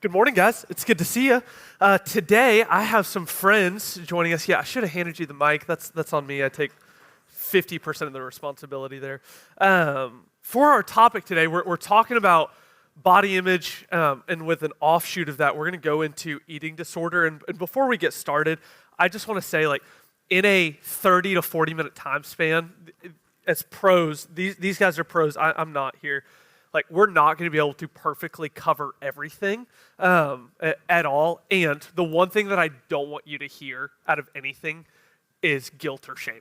Good morning, guys. It's good to see you. Today, I have some friends joining us. Yeah, I should have handed you the mic. That's on me. I take 50% of the responsibility there. For our topic today, we're talking about body image, and with an offshoot of that, we're going to go into eating disorder. And before we get started, I just want to say, in a 30 to 40-minute time span, as pros, these guys are pros. I'm not here. We're not going to be able to perfectly cover everything at all. And the one thing that I don't want you to hear out of anything is guilt or shame.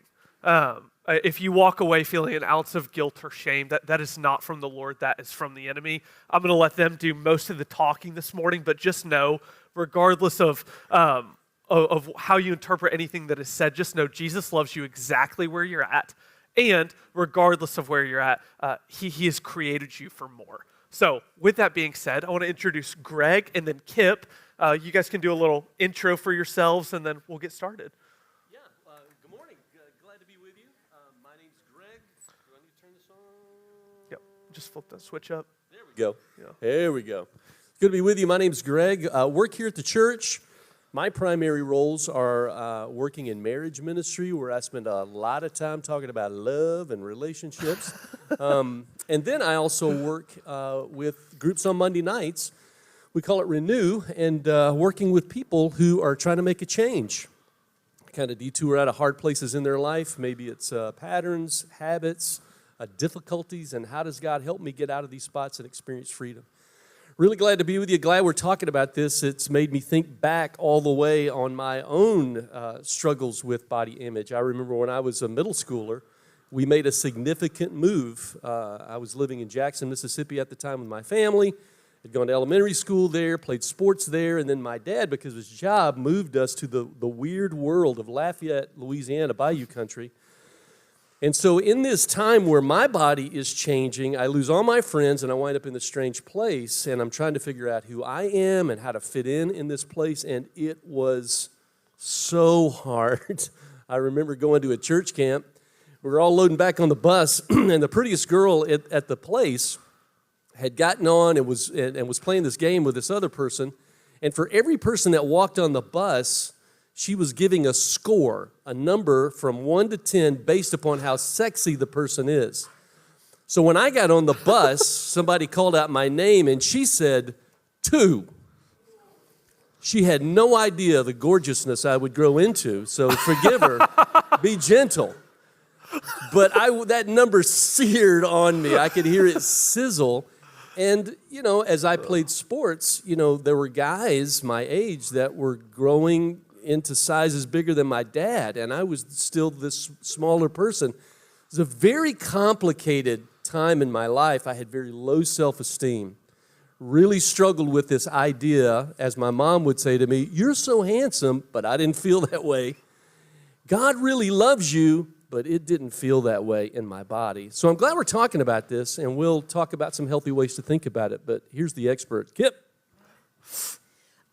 If you walk away feeling an ounce of guilt or shame, that is not from the Lord, that is from the enemy. I'm going to let them do most of the talking this morning, but just know, regardless of how you interpret anything that is said, just know Jesus loves you exactly where you're at. And regardless of where you're at, he has created you for more. So with that being said, I want to introduce Greg and then Kip. You guys can do a little intro for yourselves, and then we'll get started. Yeah, good morning. Glad to be with you. My name's Greg. Do I need to turn this on? Yep, just flip that switch up. There we go. Yeah. There we go. Good to be with you. My name's Greg. Work here at the church. My primary roles are working in marriage ministry, where I spend a lot of time talking about love and relationships. And then I also work with groups on Monday nights. We call it Renew, and working with people who are trying to make a change. Kind of detour out of hard places in their life. Maybe it's patterns, habits, difficulties, and how does God help me get out of these spots and experience freedom? Really glad to be with you. Glad we're talking about this. It's made me think back all the way on my own struggles with body image. I remember when I was a middle schooler, we made a significant move. I was living in Jackson, Mississippi at the time with my family. Had gone to elementary school there, played sports there, and then my dad, because of his job, moved us to the weird world of Lafayette, Louisiana, Bayou country. And so in this time where my body is changing, I lose all my friends and I wind up in this strange place, and I'm trying to figure out who I am and how to fit in this place, and it was so hard. I remember going to a church camp. We were all loading back on the bus, and the prettiest girl at the place had gotten on and was playing this game with this other person, and for every person that walked on the bus, she was giving a score, a number from 1 to 10 based upon how sexy the person is. So when I got on the bus, somebody called out my name and she said 2. She had no idea the gorgeousness I would grow into, so forgive her, be gentle. But that number seared on me. I could hear it sizzle. And, as I played sports, there were guys my age that were growing into sizes bigger than my dad, and I was still this smaller person. It was a very complicated time in my life. I had very low self-esteem, really struggled with this idea, as my mom would say to me, "You're so handsome," but I didn't feel that way. God really loves you, but it didn't feel that way in my body. So I'm glad we're talking about this, and we'll talk about some healthy ways to think about it, but here's the expert, Kip.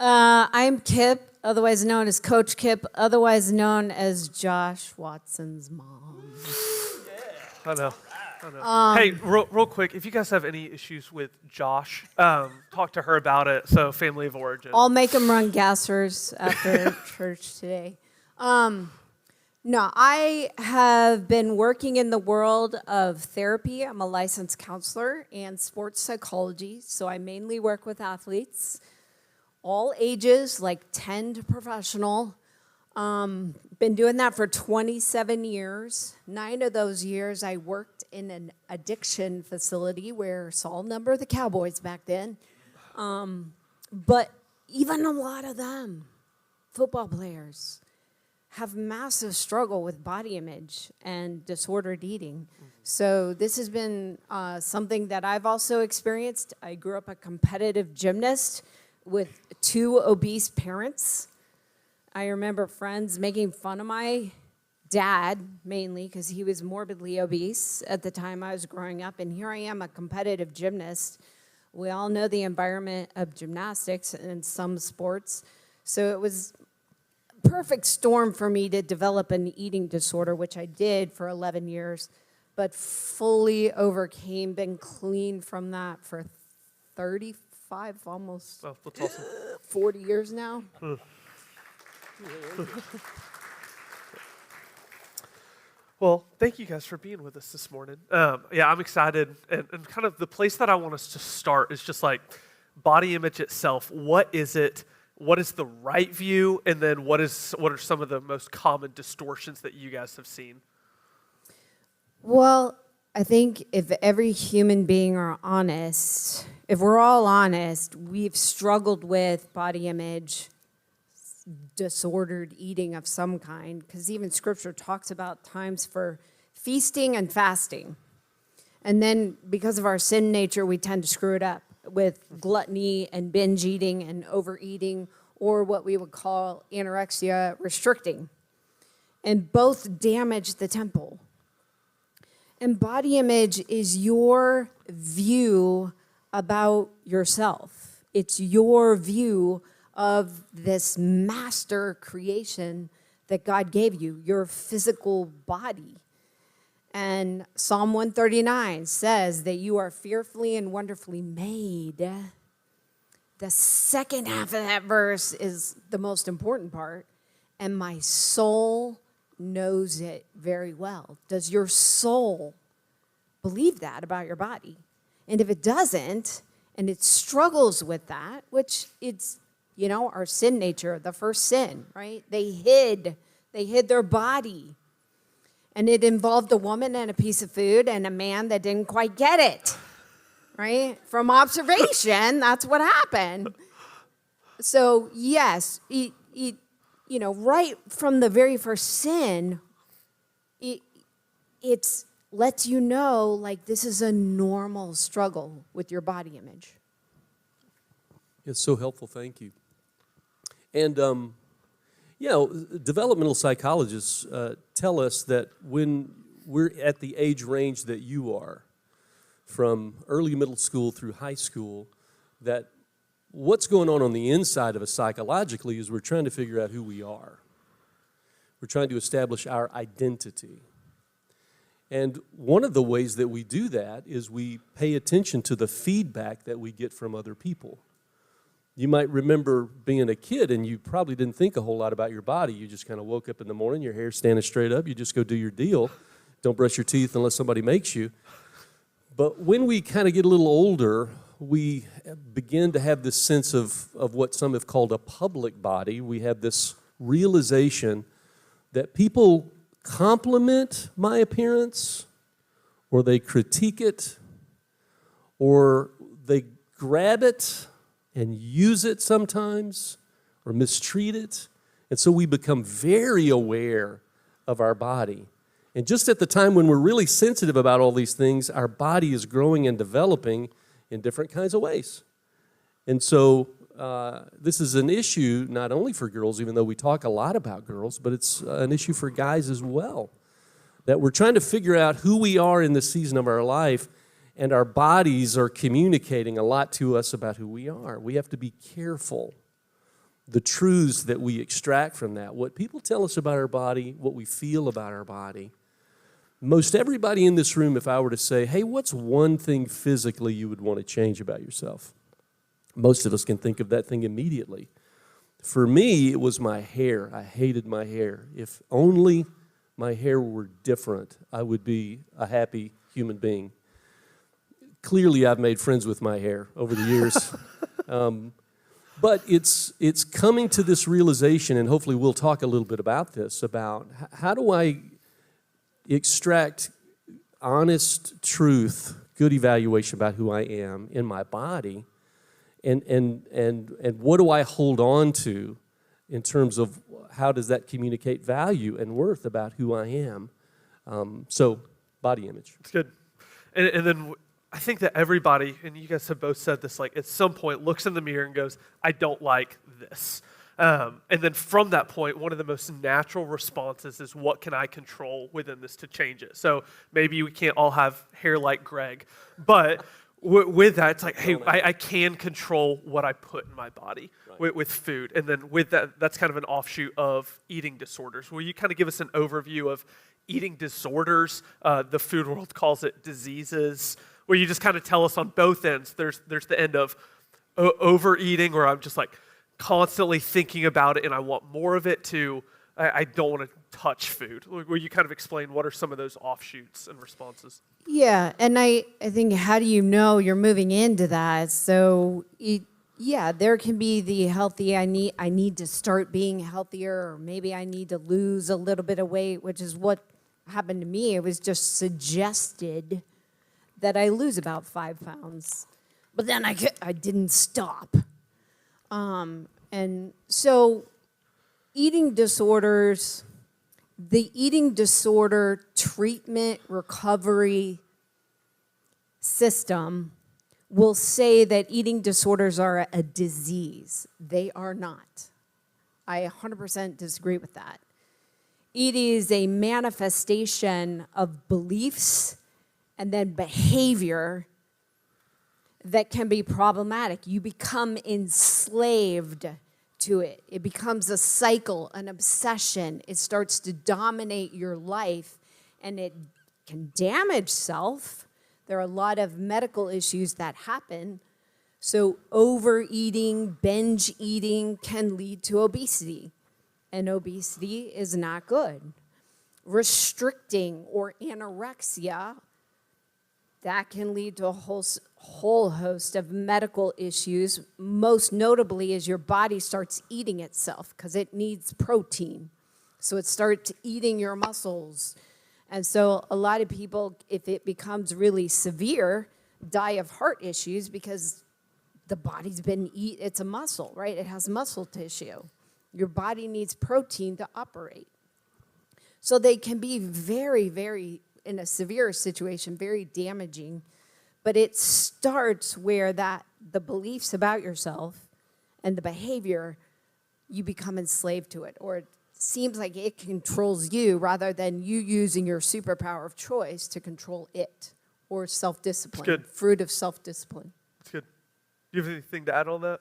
I'm Kip, otherwise known as Coach Kip, otherwise known as Josh Watson's mom. I know. Hey, real quick, if you guys have any issues with Josh, talk to her about it. So, family of origin. I'll make him run gassers after church today. No, I have been working in the world of therapy. I'm a licensed counselor and sports psychology, so I mainly work with athletes. All ages, like 10 to professional. Been doing that for 27 years. 9 of those years I worked in an addiction facility where Saul numbered the Cowboys back then. But even a lot of them, football players, have massive struggle with body image and disordered eating. So this has been something that I've also experienced. I grew up a competitive gymnast with 2 obese parents. I remember friends making fun of my dad, mainly, because he was morbidly obese at the time I was growing up. And here I am, a competitive gymnast. We all know the environment of gymnastics and some sports. So it was a perfect storm for me to develop an eating disorder, which I did for 11 years, but fully overcame, been clean from that for 35 5, almost Oh, that's awesome. 40 years now. Well, thank you guys for being with us this morning. Yeah, I'm excited. And kind of the place that I want us to start is just like body image itself. What is it? What is the right view? And then what are some of the most common distortions that you guys have seen? Well, I think if every human being are honest, if we're all honest, we've struggled with body image, disordered eating of some kind, because even Scripture talks about times for feasting and fasting. And then because of our sin nature, we tend to screw it up with gluttony and binge eating and overeating, or what we would call anorexia, restricting. And both damage the temple. And body image is your view about yourself. It's your view of this master creation that God gave you, your physical body. And Psalm 139 says that you are fearfully and wonderfully made. The second half of that verse is the most important part. And my soul knows it very well. Does your soul believe that about your body? And if it doesn't, and it struggles with that, which it's, our sin nature, the first sin, right? They hid their body. And it involved a woman and a piece of food and a man that didn't quite get it, right? From observation, that's what happened. So yes, right from the very first sin, it's lets you know, like, this is a normal struggle with your body image. It's so helpful, thank you. And, developmental psychologists tell us that when we're at the age range that you are, from early middle school through high school, that what's going on the inside of us psychologically is we're trying to figure out who we are. We're trying to establish our identity. And one of the ways that we do that is we pay attention to the feedback that we get from other people. You might remember being a kid and you probably didn't think a whole lot about your body. You just kind of woke up in the morning, your hair's standing straight up, you just go do your deal. Don't brush your teeth unless somebody makes you. But when we kind of get a little older, we begin to have this sense of what some have called a public body. We have this realization that people compliment my appearance, or they critique it, or they grab it and use it sometimes, or mistreat it. And so we become very aware of our body. And just at the time when we're really sensitive about all these things, our body is growing and developing in different kinds of ways. And so this is an issue not only for girls, even though we talk a lot about girls, but it's an issue for guys as well. That we're trying to figure out who we are in this season of our life, and our bodies are communicating a lot to us about who we are. We have to be careful. The truths that we extract from that, what people tell us about our body, what we feel about our body. Most everybody in this room, if I were to say, hey, what's one thing physically you would want to change about yourself? Most of us can think of that thing immediately. For me, it was my hair. I hated my hair. If only my hair were different, I would be a happy human being. Clearly, I've made friends with my hair over the years. But it's coming to this realization, and hopefully we'll talk a little bit about this, about how do I extract honest truth, good evaluation about who I am in my body, and what do I hold on to in terms of how does that communicate value and worth about who I am. So body image. It's good. And then I think that everybody, and you guys have both said this, like at some point looks in the mirror and goes, I don't like this. And then from that point, one of the most natural responses is, what can I control within this to change it? So maybe we can't all have hair like Greg, but with that, it's like, hey, I can control what I put in my body with food. And then with that, that's kind of an offshoot of eating disorders. Will you kind of give us an overview of eating disorders? The food world calls it diseases, where you just kind of tell us on both ends. There's the end of, overeating, or I'm just like constantly thinking about it and I want more of it, to I don't want to touch food? Will you kind of explain what are some of those offshoots and responses? Yeah, and I think, how do you know you're moving into that? So yeah, there can be the healthy, I need to start being healthier, or maybe I need to lose a little bit of weight, which is what happened to me. It was just suggested that I lose about 5 pounds, but then I didn't stop. And so eating disorders, the eating disorder treatment recovery system will say that eating disorders are a disease. They are not. I 100% disagree with that. It is a manifestation of beliefs and then behavior that can be problematic. You become enslaved to it. It becomes a cycle, an obsession. It starts to dominate your life, and it can damage self. There are a lot of medical issues that happen. So overeating, binge eating can lead to obesity, and obesity is not good. Restricting or anorexia, that can lead to a whole host of medical issues. Most notably is your body starts eating itself because it needs protein. So it starts eating your muscles. And so a lot of people, if it becomes really severe, die of heart issues because the body's been it's a muscle, right? It has muscle tissue. Your body needs protein to operate. So they can be very, very, in a severe situation, very damaging. But it starts where the beliefs about yourself and the behavior, you become enslaved to it, or it seems like it controls you rather than you using your superpower of choice to control it, or self-discipline. That's good. Fruit of self-discipline. That's good. Do you have anything to add on that?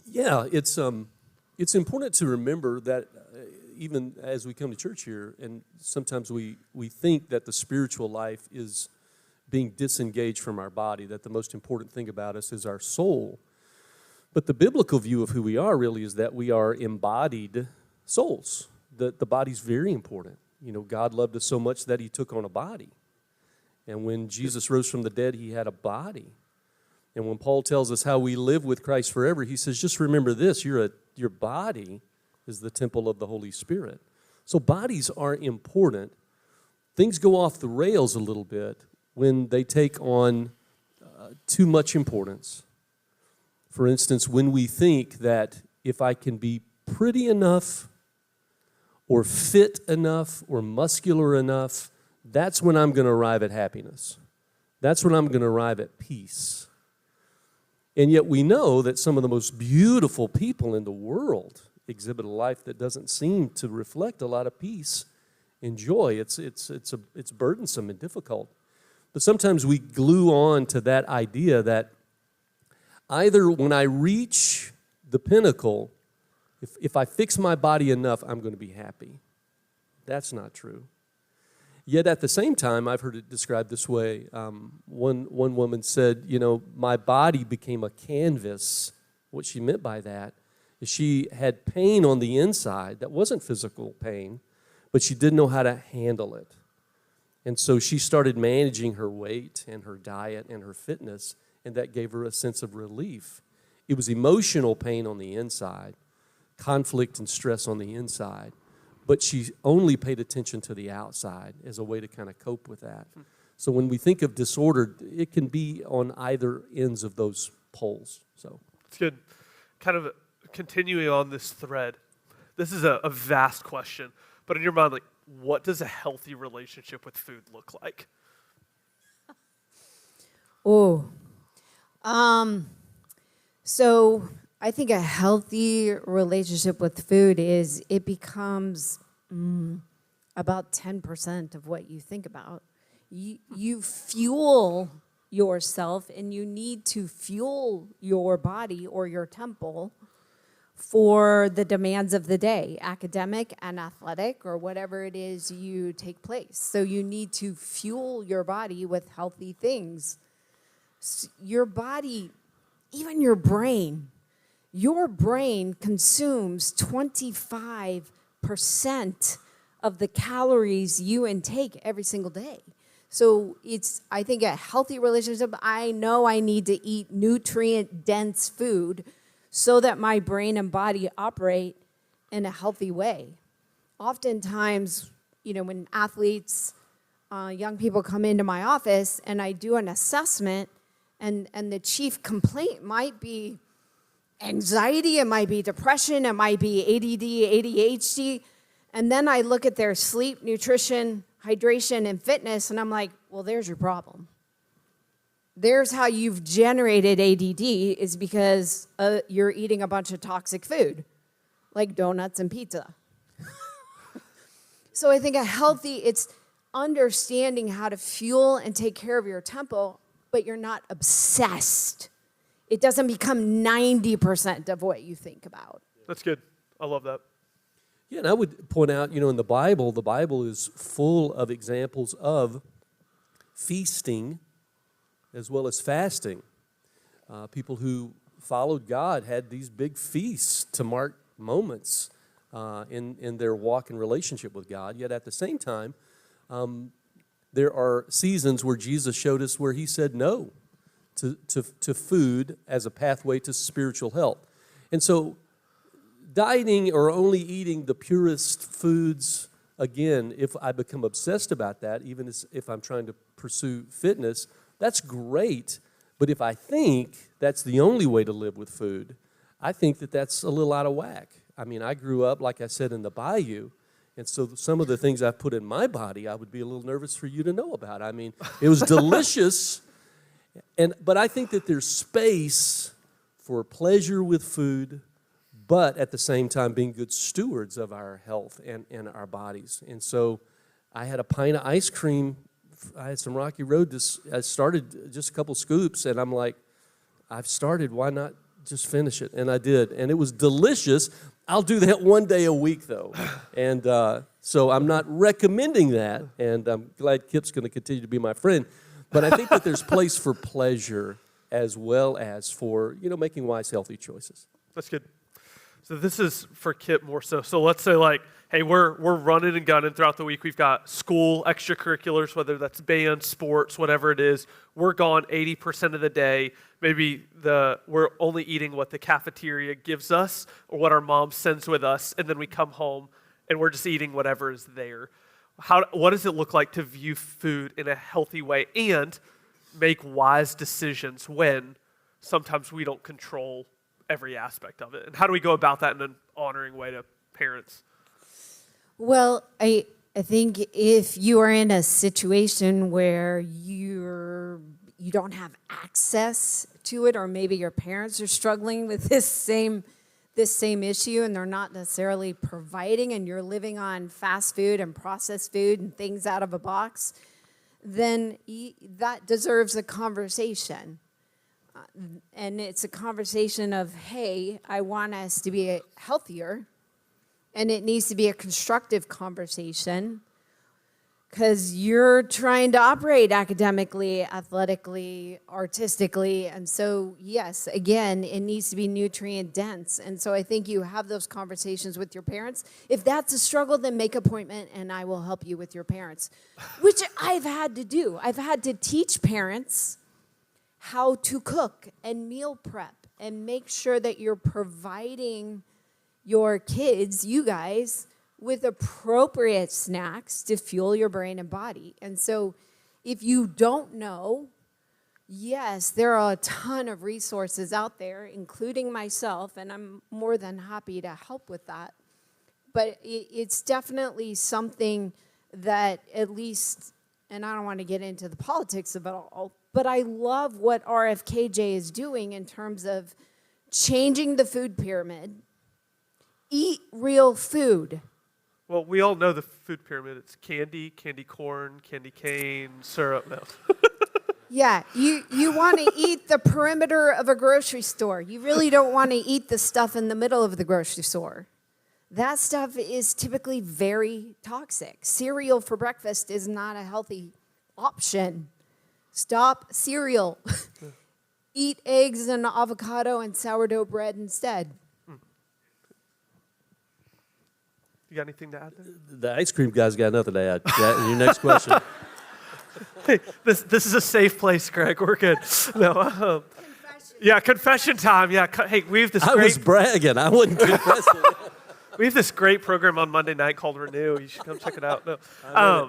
Yeah, it's important to remember that even as we come to church here, and sometimes we think that the spiritual life is being disengaged from our body, that the most important thing about us is our soul. But the biblical view of who we are really is that we are embodied souls. The body's very important. You know, God loved us so much that he took on a body. And when Jesus rose from the dead, he had a body. And when Paul tells us how we live with Christ forever, he says, just remember this, your body is the temple of the Holy Spirit. So bodies are important. Things go off the rails a little bit when they take on too much importance. For instance, when we think that if I can be pretty enough or fit enough or muscular enough, that's when I'm going to arrive at happiness. That's when I'm going to arrive at peace. And yet we know that some of the most beautiful people in the world exhibit a life that doesn't seem to reflect a lot of peace and joy. It's burdensome and difficult. But sometimes we glue on to that idea that either when I reach the pinnacle, if I fix my body enough, I'm going to be happy. That's not true. Yet at the same time, I've heard it described this way. One woman said, you know, my body became a canvas. What she meant by that is she had pain on the inside that wasn't physical pain, but she didn't know how to handle it. And so she started managing her weight and her diet and her fitness, and that gave her a sense of relief. It was emotional pain on the inside, conflict and stress on the inside, but she only paid attention to the outside as a way to kind of cope with that. So when we think of disorder, it can be on either ends of those poles. So it's good. Kind of continuing on this thread, this is a vast question, but in your mind, like, what does a healthy relationship with food look like? So I think a healthy relationship with food is it becomes about 10% of what you think about. You fuel yourself, and you need to fuel your body or your temple for the demands of the day, academic and athletic, or whatever it is you take place. So you need to fuel your body with healthy things. Your body even your brain. Your brain consumes 25% of the calories you intake every single day. So it's, I think, a healthy relationship. I know I need to eat nutrient-dense food so that my brain and body operate in a healthy way. Oftentimes, when athletes, young people come into my office and I do an assessment, and the chief complaint might be anxiety, it might be depression, it might be ADD, ADHD, and then I look at their sleep, nutrition, hydration, and fitness, and I'm like, well, there's your problem. There's how you've generated ADD, is because you're eating a bunch of toxic food, like donuts and pizza. So I think it's understanding how to fuel and take care of your temple, but you're not obsessed. It doesn't become 90% of what you think about. That's good. I love that. Yeah, and I would point out, in the Bible is full of examples of feasting as well as fasting. People who followed God had these big feasts to mark moments in their walk and relationship with God. Yet at the same time, there are seasons where Jesus showed us where he said no to food as a pathway to spiritual health. And so dieting or only eating the purest foods, again, if I become obsessed about that, even if I'm trying to pursue fitness, that's great. But if I think that's the only way to live with food, I think that's a little out of whack. I mean, I grew up, like I said, in the bayou, and so some of the things I put in my body, I would be a little nervous for you to know about. I mean, it was delicious, but I think that there's space for pleasure with food, but at the same time being good stewards of our health and our bodies. And so I had a pint of ice cream. I had some Rocky Road. I started just a couple scoops, and I'm like, I've started. Why not just finish it? And I did, and it was delicious. I'll do that one day a week, though. And so I'm not recommending that, and I'm glad Kip's going to continue to be my friend. But I think that there's place for pleasure as well as for, making wise, healthy choices. That's good. So this is for Kip more so. So let's say hey, we're running and gunning throughout the week. We've got school, extracurriculars, whether that's band, sports, whatever it is. We're gone 80% of the day. Maybe we're only eating what the cafeteria gives us or what our mom sends with us, and then we come home and we're just eating whatever is there. What does it look like to view food in a healthy way and make wise decisions when sometimes we don't control every aspect of it? And how do we go about that in an honoring way to parents? Well, I think if you are in a situation where you don't have access to it, or maybe your parents are struggling with this same issue and they're not necessarily providing, and you're living on fast food and processed food and things out of a box, then that deserves a conversation. And it's a conversation of, hey, I want us to be healthier, and it needs to be a constructive conversation because you're trying to operate academically, athletically, artistically. And so, yes, again, it needs to be nutrient dense. And so I think you have those conversations with your parents. If that's a struggle, then make an appointment and I will help you with your parents, which I've had to do. I've had to teach parents how to cook and meal prep and make sure that you're providing your kids, you guys, with appropriate snacks to fuel your brain and body. And so if you don't know, yes, there are a ton of resources out there, including myself, and I'm more than happy to help with that. But it's definitely something that at least, and I don't want to get into the politics of it all, but I love what RFKJ is doing in terms of changing the food pyramid. Eat real food. Well, we all know the food pyramid. It's candy, candy corn, candy cane, syrup. No. Yeah, you want to eat the perimeter of a grocery store. You really don't want to eat the stuff in the middle of the grocery store. That stuff is typically very toxic. Cereal for breakfast is not a healthy option. Stop cereal. eat eggs and avocado and sourdough bread instead. You got anything to add there? The ice cream guy's got nothing to add. Your next question. Hey, this is a safe place, Greg. We're good. No, yeah, confession time. Yeah, hey, we have this I was bragging. I wasn't confessing. We have this great program on Monday night called Renew. You should come check it out. No,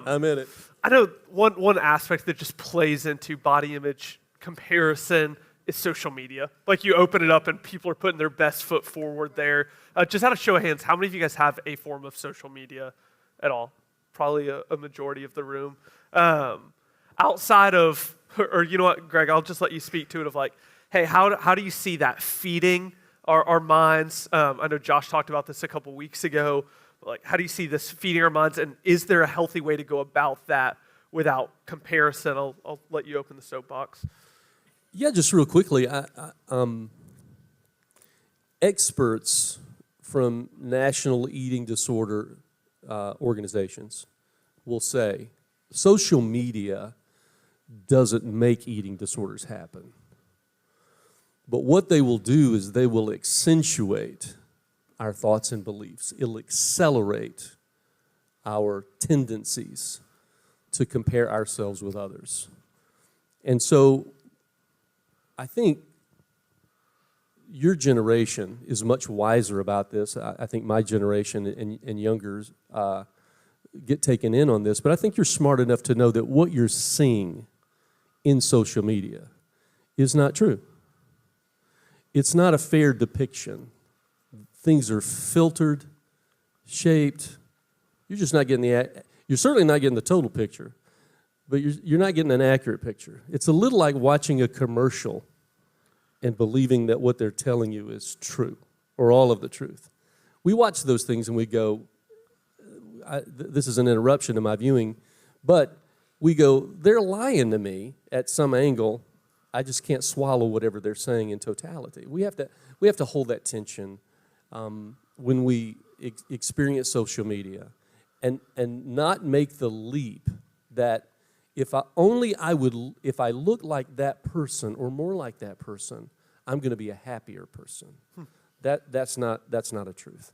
I'm in it. I know one aspect that just plays into body image comparison is social media. Like you open it up and people are putting their best foot forward there. Just out of show of hands, how many of you guys have a form of social media at all? Probably a majority of the room. Outside of, or you know what, Greg, I'll just let you speak to it of like, hey, how do you see that feeding our minds? I know Josh talked about this a couple weeks ago. Like, how do you see this feeding our minds, and is there a healthy way to go about that without comparison? I'll let you open the soapbox. Yeah, just real quickly, experts from national eating disorder organizations will say social media doesn't make eating disorders happen. But what they will do is they will accentuate our thoughts and beliefs. It'll accelerate our tendencies to compare ourselves with others. And so I think your generation is much wiser about this. I think my generation and youngers get taken in on this, but I think you're smart enough to know that what you're seeing in social media is not true. It's not a fair depiction. Things are filtered, shaped. You're just not getting you're certainly not getting the total picture, but you're not getting an accurate picture. It's a little like watching a commercial and believing that what they're telling you is true or all of the truth. We watch those things and we go, this is an interruption to my viewing, but we go, they're lying to me at some angle. I just can't swallow whatever they're saying in totality. We have to hold that tension when we experience social media, and not make the leap that if I look like that person or more like that person, I'm going to be a happier person. That's not a truth.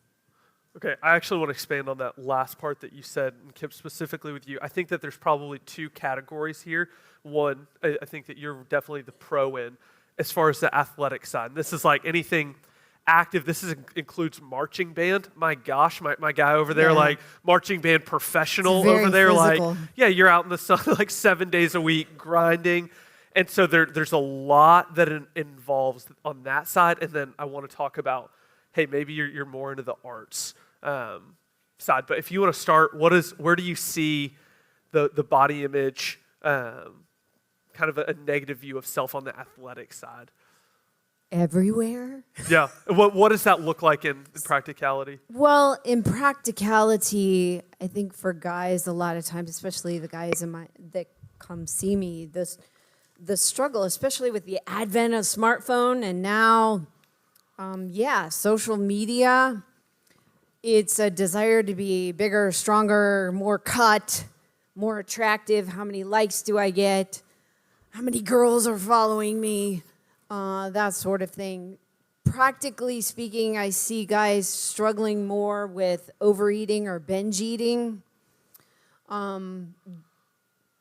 Okay, I actually want to expand on that last part that you said, and Kip, specifically with you. I think that there's probably two categories here. One, I think that you're definitely the pro in as far as the athletic side. This is like anything active. This includes marching band. My gosh, my guy over there, like marching band professional over there. Physical. Like, yeah, you're out in the sun like 7 days a week grinding. And so there's a lot that involves on that side. And then I want to talk about, hey, maybe you're more into the arts side. But if you want to start, where do you see the body image, kind of a negative view of self on the athletic side? Everywhere? Yeah. What does that look like in practicality? Well, in practicality, I think for guys, a lot of times, especially the guys that come see me, the struggle, especially with the advent of smartphone and now, social media, it's a desire to be bigger, stronger, more cut, more attractive. How many likes do I get? How many girls are following me? That sort of thing. Practically speaking, I see guys struggling more with overeating or binge eating.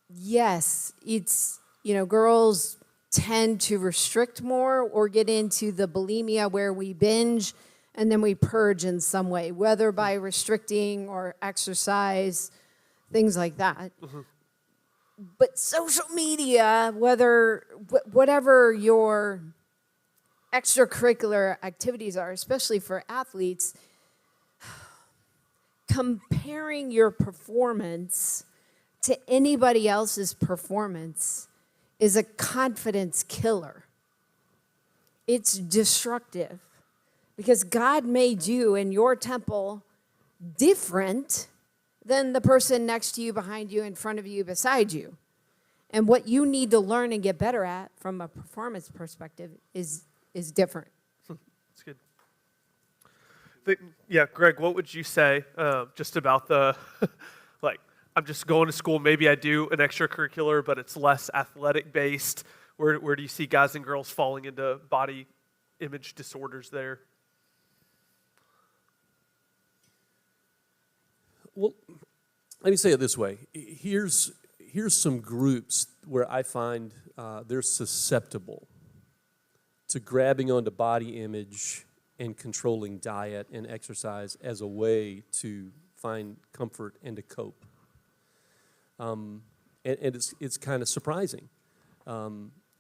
Yes, it's, girls tend to restrict more or get into the bulimia where we binge and then we purge in some way, whether by restricting or exercise, things like that. Mm-hmm. But social media, whatever your extracurricular activities are, especially for athletes, comparing your performance to anybody else's performance is a confidence killer. It's destructive because God made you in your temple different than the person next to you, behind you, in front of you, beside you. And what you need to learn and get better at from a performance perspective is different. That's good. Greg, what would you say just about the, I'm just going to school, maybe I do an extracurricular, but it's less athletic based. Where do you see guys and girls falling into body image disorders there? Well, let me say it this way. Here's some groups where I find they're susceptible to grabbing onto body image and controlling diet and exercise as a way to find comfort and to cope. And it's kind of surprising.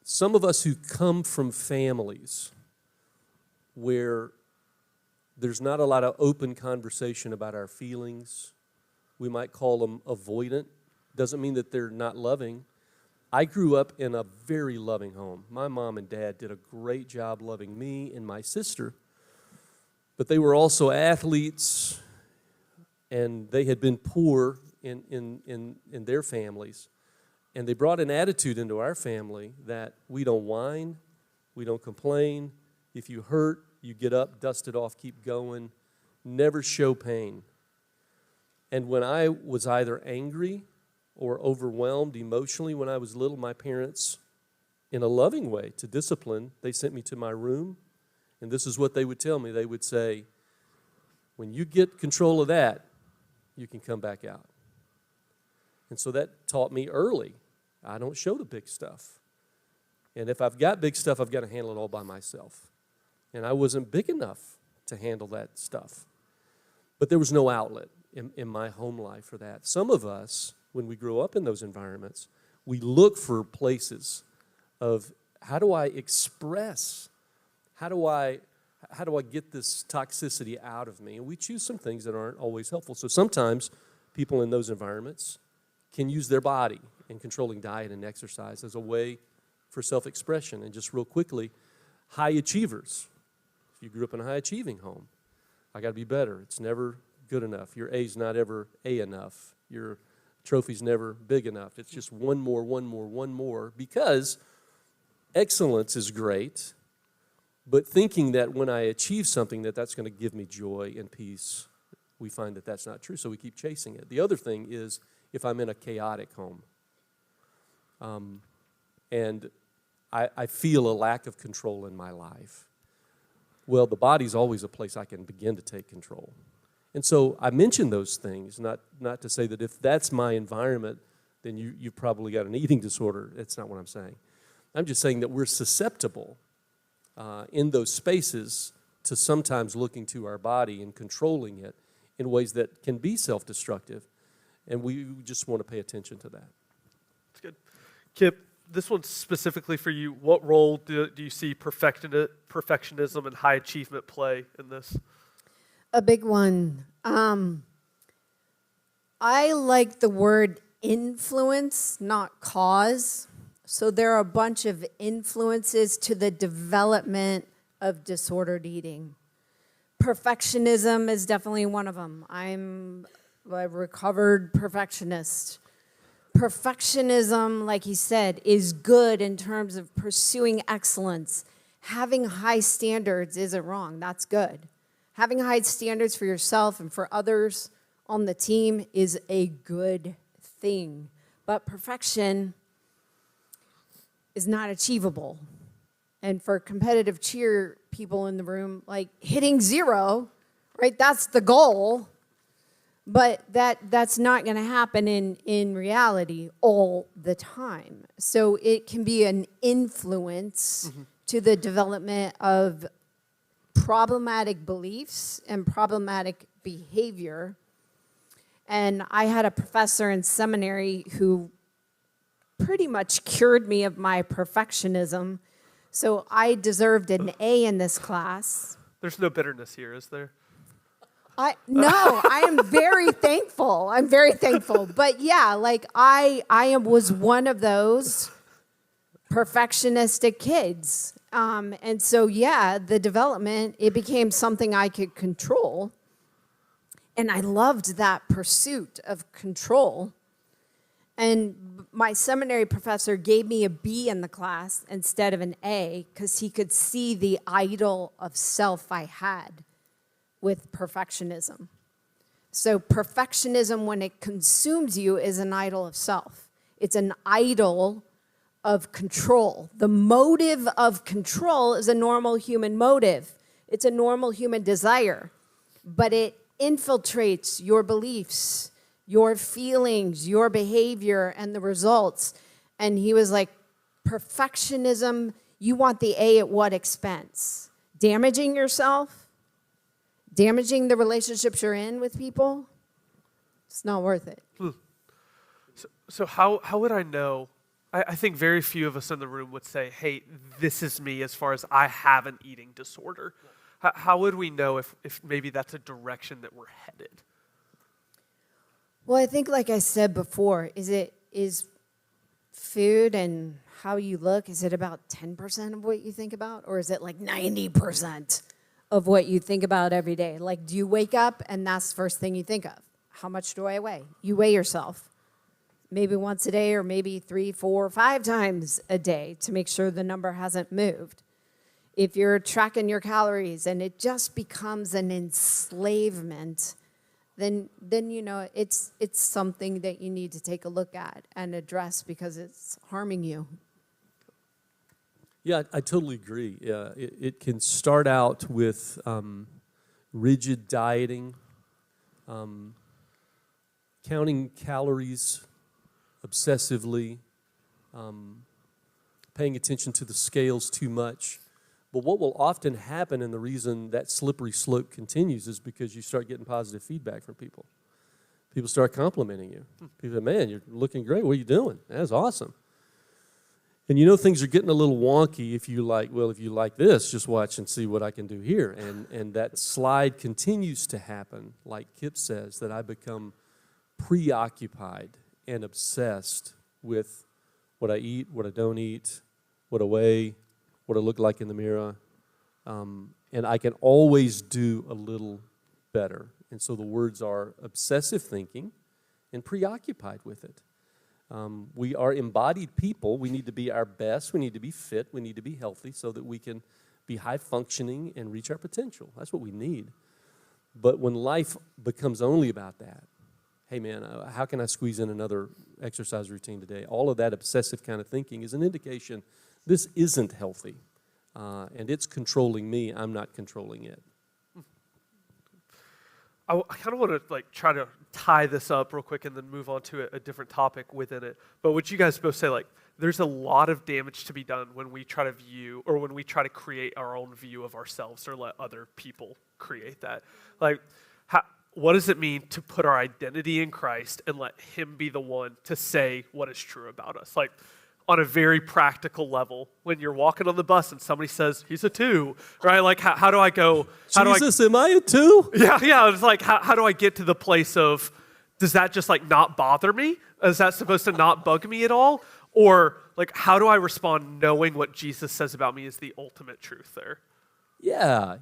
Some of us who come from families where there's not a lot of open conversation about our feelings, we might call them avoidant. Doesn't mean that they're not loving. I grew up in a very loving home. My mom and dad did a great job loving me and my sister, but they were also athletes, and they had been poor in their families. And they brought an attitude into our family that we don't whine, we don't complain. If you hurt, you get up, dust it off, keep going, never show pain. And when I was either angry or overwhelmed emotionally when I was little, my parents, in a loving way to discipline, they sent me to my room, and this is what they would tell me. They would say, when you get control of that, you can come back out. And so that taught me early, I don't show the big stuff. And if I've got big stuff, I've got to handle it all by myself. And I wasn't big enough to handle that stuff. But there was no outlet in my home life for that. Some of us, when we grow up in those environments, we look for places of how do I express, how do I get this toxicity out of me? And we choose some things that aren't always helpful. So sometimes people in those environments can use their body in controlling diet and exercise as a way for self-expression. And just real quickly, high achievers. If you grew up in a high-achieving home, I got to be better. It's never good enough. Your A's not ever A enough. Your trophy's never big enough. It's just one more, because excellence is great, but thinking that when I achieve something that's going to give me joy and peace, we find that that's not true, so we keep chasing it. The other thing is if I'm in a chaotic home, and I feel a lack of control in my life, well, the body's always a place I can begin to take control. And so I mention those things, not to say that if that's my environment, then you've probably got an eating disorder. That's not what I'm saying. I'm just saying that we're susceptible in those spaces to sometimes looking to our body and controlling it in ways that can be self-destructive. And we just want to pay attention to that. That's good. Kip, this one's specifically for you. What role do you see perfectionism and high achievement play in this? A big one. I like the word influence, not cause. So there are a bunch of influences to the development of disordered eating. Perfectionism is definitely one of them. I'm a recovered perfectionist. Perfectionism, like he said, is good in terms of pursuing excellence. Having high standards isn't wrong. That's good. Having high standards for yourself and for others on the team is a good thing. But perfection is not achievable. And for competitive cheer people in the room, like hitting 0, right? That's the goal. But that's not going to happen in reality all the time. So it can be an influence to the development of problematic beliefs and problematic behavior. And I had a professor in seminary who pretty much cured me of my perfectionism. So I deserved an A in this class. There's no bitterness here, is there? No, I am very thankful. I'm very thankful. But yeah, like I was one of those perfectionistic kids. And so, yeah, the development, it became something I could control. And I loved that pursuit of control. And my seminary professor gave me a B in the class instead of an A because he could see the idol of self I had with perfectionism. So perfectionism, when it consumes you, is an idol of self. It's an idol of control. The motive of control is a normal human motive. It's a normal human desire, but it infiltrates your beliefs, your feelings, your behavior, and the results. And he was like, perfectionism, you want the A at what expense? Damaging yourself? Damaging the relationships you're in with people? It's not worth it. So how would I know? I think very few of us in the room would say, hey, this is me as far as I have an eating disorder. How would we know if maybe that's a direction that we're headed? Well, I think, like I said before, is food and how you look, is it about 10% of what you think about? Or is it like 90% of what you think about every day? Like, do you wake up and that's the first thing you think of? How much do I weigh? You weigh yourself. Maybe once a day or maybe 3, 4, 5 times a day to make sure the number hasn't moved. If you're tracking your calories and it just becomes an enslavement, then you know it's something that you need to take a look at and address because it's harming you. Yeah, I totally agree. Yeah, it can start out with rigid dieting, counting calories obsessively, paying attention to the scales too much. But what will often happen, and the reason that slippery slope continues, is because you start getting positive feedback from people. People start complimenting you. People say, man, you're looking great. What are you doing? That's awesome. And you know things are getting a little wonky if you like this, just watch and see what I can do here. And that slide continues to happen, like Kip says, that I become preoccupied and obsessed with what I eat, what I don't eat, what I weigh, what I look like in the mirror. And I can always do a little better. And so the words are obsessive thinking and preoccupied with it. We are embodied people. We need to be our best. We need to be fit. We need to be healthy so that we can be high functioning and reach our potential. That's what we need. But when life becomes only about that, hey man, how can I squeeze in another exercise routine today? All of that obsessive kind of thinking is an indication this isn't healthy. And it's controlling me. I'm not controlling it. I kind of want to try to tie this up real quick and then move on to a different topic within it. But would you guys both say there's a lot of damage to be done when we try to view or when we try to create our own view of ourselves or let other people create that? What does it mean to put our identity in Christ and let Him be the one to say what is true about us? On a very practical level, when you're walking on the bus and somebody says, he's a 2, right? How do I go? Jesus, am I a 2? Yeah. It's how do I get to the place of, does that just not bother me? Is that supposed to not bug me at all? Or how do I respond knowing what Jesus says about me is the ultimate truth there? Yeah.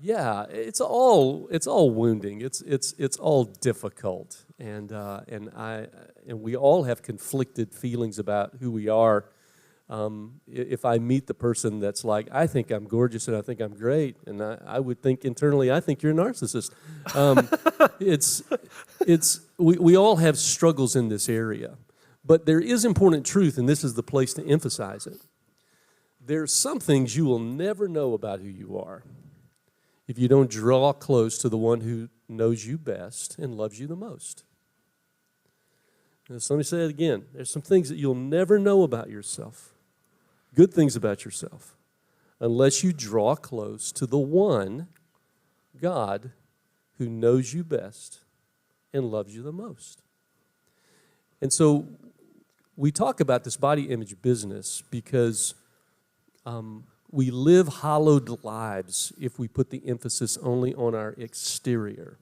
It's all wounding. It's all difficult, and we all have conflicted feelings about who we are. If I meet the person that's like, I think I'm gorgeous and I think I'm great, and I would think internally, I think you're a narcissist. We all have struggles in this area, but there is important truth, and this is the place to emphasize it. There's some things you will never know about who you are if you don't draw close to the one who knows you best and loves you the most. Now, let me say it again. There's some things that you'll never know about yourself, good things about yourself, unless you draw close to the one, God, who knows you best and loves you the most. And so we talk about this body image business because we live hollowed lives if we put the emphasis only on our exterior.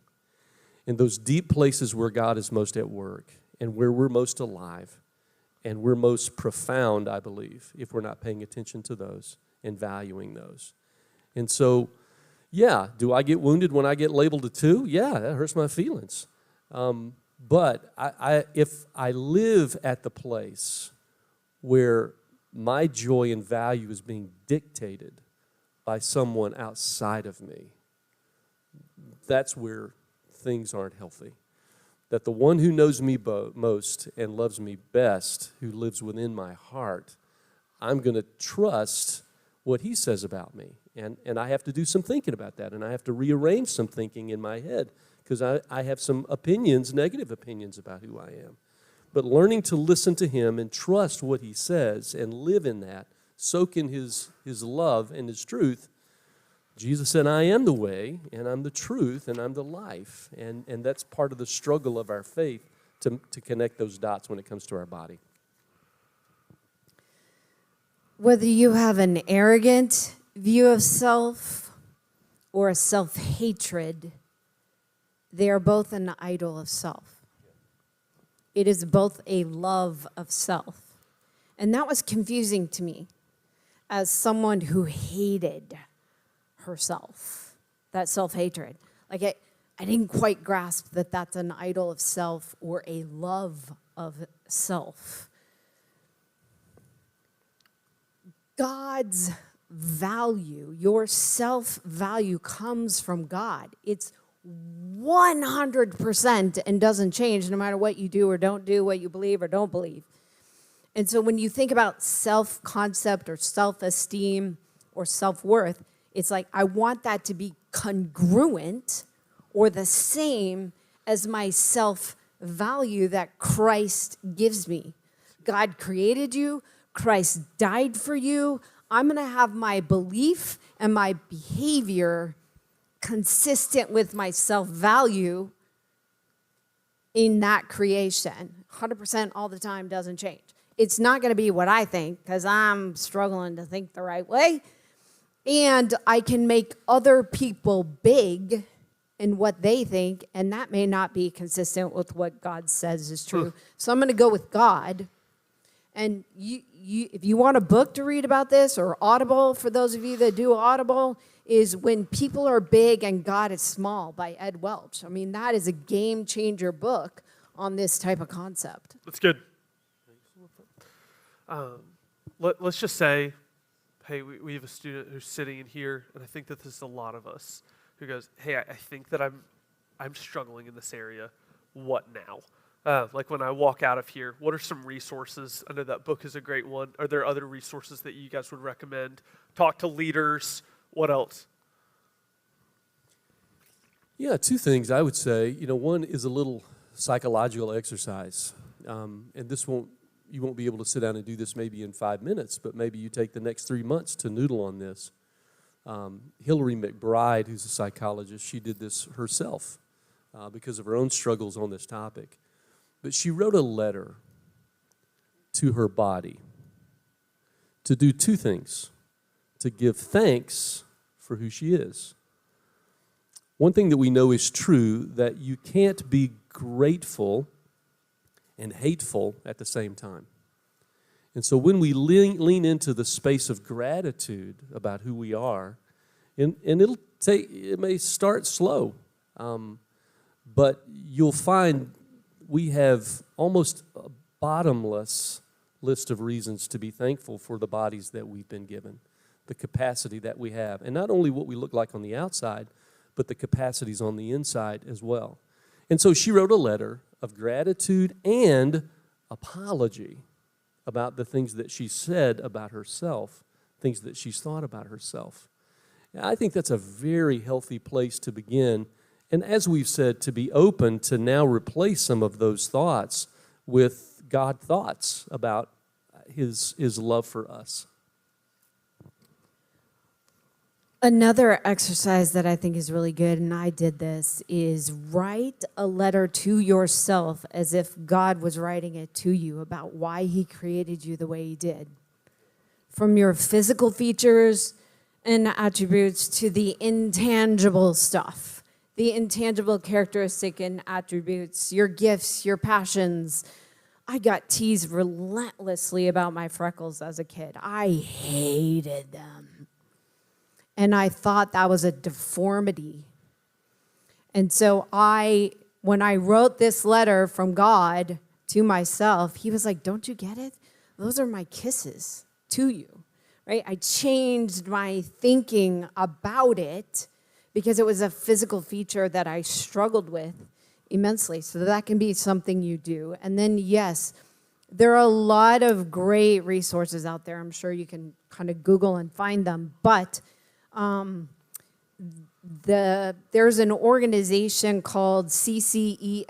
In those deep places where God is most at work and where we're most alive and we're most profound, I believe, if we're not paying attention to those and valuing those. And so, yeah, do I get wounded when I get labeled a 2? Yeah, that hurts my feelings. But if I live at the place where my joy and value is being dictated by someone outside of me, that's where things aren't healthy. That the one who knows me most and loves me best, who lives within my heart, I'm going to trust what he says about me. And I have to do some thinking about that, and I have to rearrange some thinking in my head because I have some opinions, negative opinions about who I am. But learning to listen to him and trust what he says and live in that, soak in his love and his truth. Jesus said, I am the way, and I'm the truth, and I'm the life. And that's part of the struggle of our faith to connect those dots when it comes to our body. Whether you have an arrogant view of self or a self-hatred, they are both an idol of self. It is both a love of self. And that was confusing to me as someone who hated herself, that self-hatred. Like I didn't quite grasp that that's an idol of self or a love of self. God's value, your self-value comes from God. It's 100% and doesn't change no matter what you do or don't do, what you believe or don't believe. And so when you think about self-concept or self-esteem or self-worth, it's like I want that to be congruent or the same as my self-value that Christ gives me. God created you. Christ died for you. I'm going to have my belief and my behavior consistent with my self-value in that creation. 100% all the time doesn't change. It's not going to be what I think because I'm struggling to think the right way. And I can make other people big in what they think, and that may not be consistent with what God says is true. So I'm going to go with God. And if you want a book to read about this, or Audible, for those of you that do Audible, is When People Are Big and God is Small by Ed Welch. I mean, that is a game-changer book on this type of concept. That's good. Let's just say, hey, we have a student who's sitting in here, and I think that this is a lot of us, who goes, hey, I think that I'm struggling in this area. What now? Like when I walk out of here, what are some resources? I know that book is a great one. Are there other resources that you guys would recommend? Talk to leaders. What else? Yeah, two things I would say. One is a little psychological exercise. And you won't be able to sit down and do this maybe in 5 minutes, but maybe you take the next 3 months to noodle on this. Hillary McBride, who's a psychologist, she did this herself because of her own struggles on this topic. But she wrote a letter to her body to do two things: to give thanks for who she is. One thing that we know is true, that you can't be grateful and hateful at the same time. And so when we lean into the space of gratitude about who we are, and it may start slow, but you'll find we have almost a bottomless list of reasons to be thankful for the bodies that we've been given, the capacity that we have, and not only what we look like on the outside, but the capacities on the inside as well. And so she wrote a letter of gratitude and apology about the things that she said about herself, things that she's thought about herself. And I think that's a very healthy place to begin. And as we've said, to be open to now replace some of those thoughts with God thoughts about his love for us. Another exercise that I think is really good, and I did this, is write a letter to yourself as if God was writing it to you about why he created you the way he did. From your physical features and attributes to the intangible stuff, the intangible characteristic and attributes, your gifts, your passions. I got teased relentlessly about my freckles as a kid. I hated them. And I thought that was a deformity. And so when I wrote this letter from God to myself, he was like, don't you get it? Those are my kisses to you, right? I changed my thinking about it because it was a physical feature that I struggled with immensely. So that can be something you do. And then, yes, There are a lot of great resources out there. I'm sure you can kind of Google and find them. But there's an organization called ccef.org,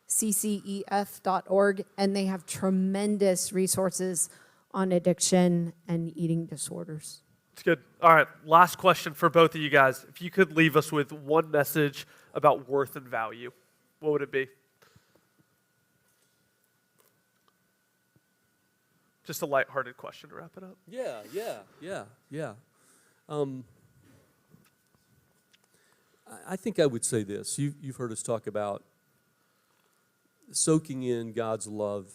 ccef.org, and they have tremendous resources on addiction and eating disorders. It's good. All right, last question for both of you guys. If you could leave us with one message about worth and value, what would it be? Just a lighthearted question to wrap it up. Yeah. I think I would say this. You've heard us talk about soaking in God's love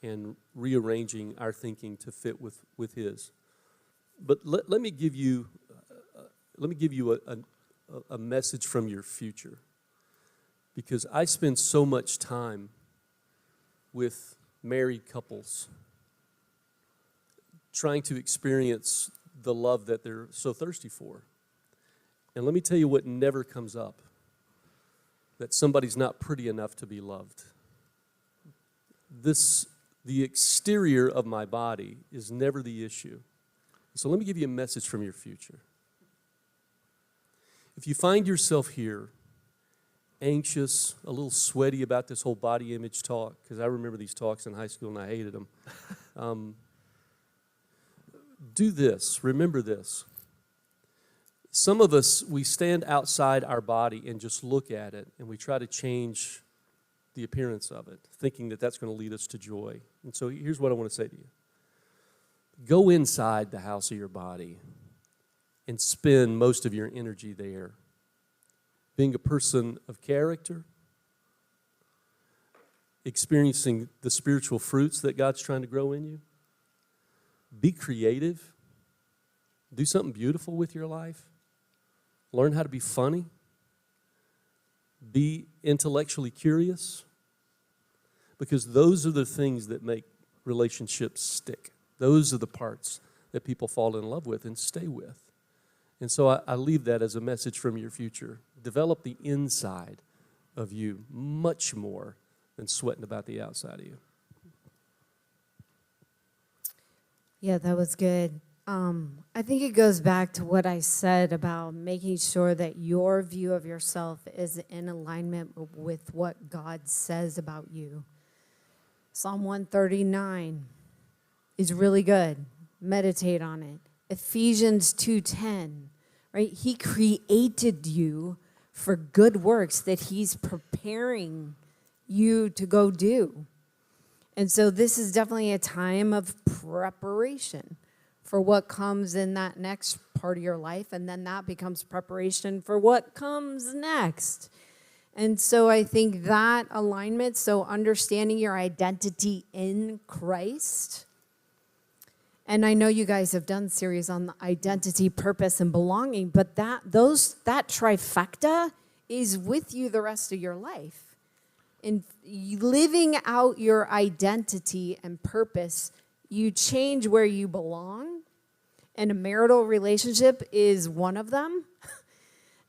and rearranging our thinking to fit with His. But let me give you a message from your future, because I spend so much time with married couples trying to experience the love that they're so thirsty for. And let me tell you what never comes up: that somebody's not pretty enough to be loved. The exterior of my body is never the issue. So let me give you a message from your future. If you find yourself here anxious, a little sweaty about this whole body image talk, because I remember these talks in high school and I hated them, do this. Remember this. Some of us, we stand outside our body and just look at it, and we try to change the appearance of it, thinking that that's going to lead us to joy. And so here's what I want to say to you. Go inside the house of your body and spend most of your energy there, being a person of character, experiencing the spiritual fruits that God's trying to grow in you. Be creative. Do something beautiful with your life. Learn how to be funny. Be intellectually curious, because those are the things that make relationships stick. Those are the parts that people fall in love with and stay with. And so I leave that as a message from your future. Develop the inside of you much more than sweating about the outside of you. Yeah, that was good. I think it goes back to what I said about making sure that your view of yourself is in alignment with what God says about you. Psalm 139 is really good. Meditate on it. Ephesians 2:10, right? He created you for good works that He's preparing you to go do. And so this is definitely a time of preparation for what comes in that next part of your life, and then that becomes preparation for what comes next. And so I think that alignment, so understanding your identity in Christ, and I know you guys have done series on the identity, purpose, and belonging, but that trifecta is with you the rest of your life. In living out your identity and purpose, you change where you belong, and a marital relationship is one of them.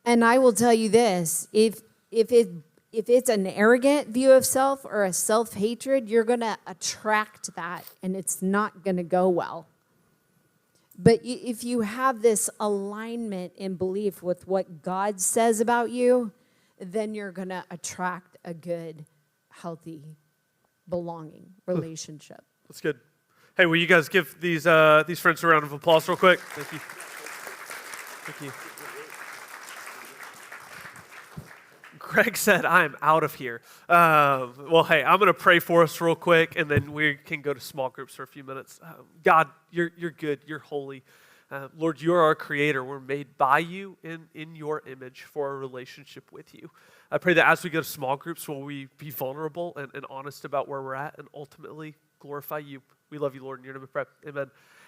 And I will tell you this, if it's an arrogant view of self or a self-hatred, you're going to attract that, and it's not going to go well. But if you have this alignment in belief with what God says about you, then you're going to attract a good, healthy, belonging relationship. That's good. Hey, will you guys give these friends a round of applause real quick? Thank you. Thank you. Greg said, I am out of here. Well, hey, I'm going to pray for us real quick, and then we can go to small groups for a few minutes. God, you're good. You're holy. Lord, you're our creator. We're made by you in your image for a relationship with you. I pray that as we go to small groups, will we be vulnerable and honest about where we're at and ultimately glorify you. We love you, Lord, in your name we pray. Amen.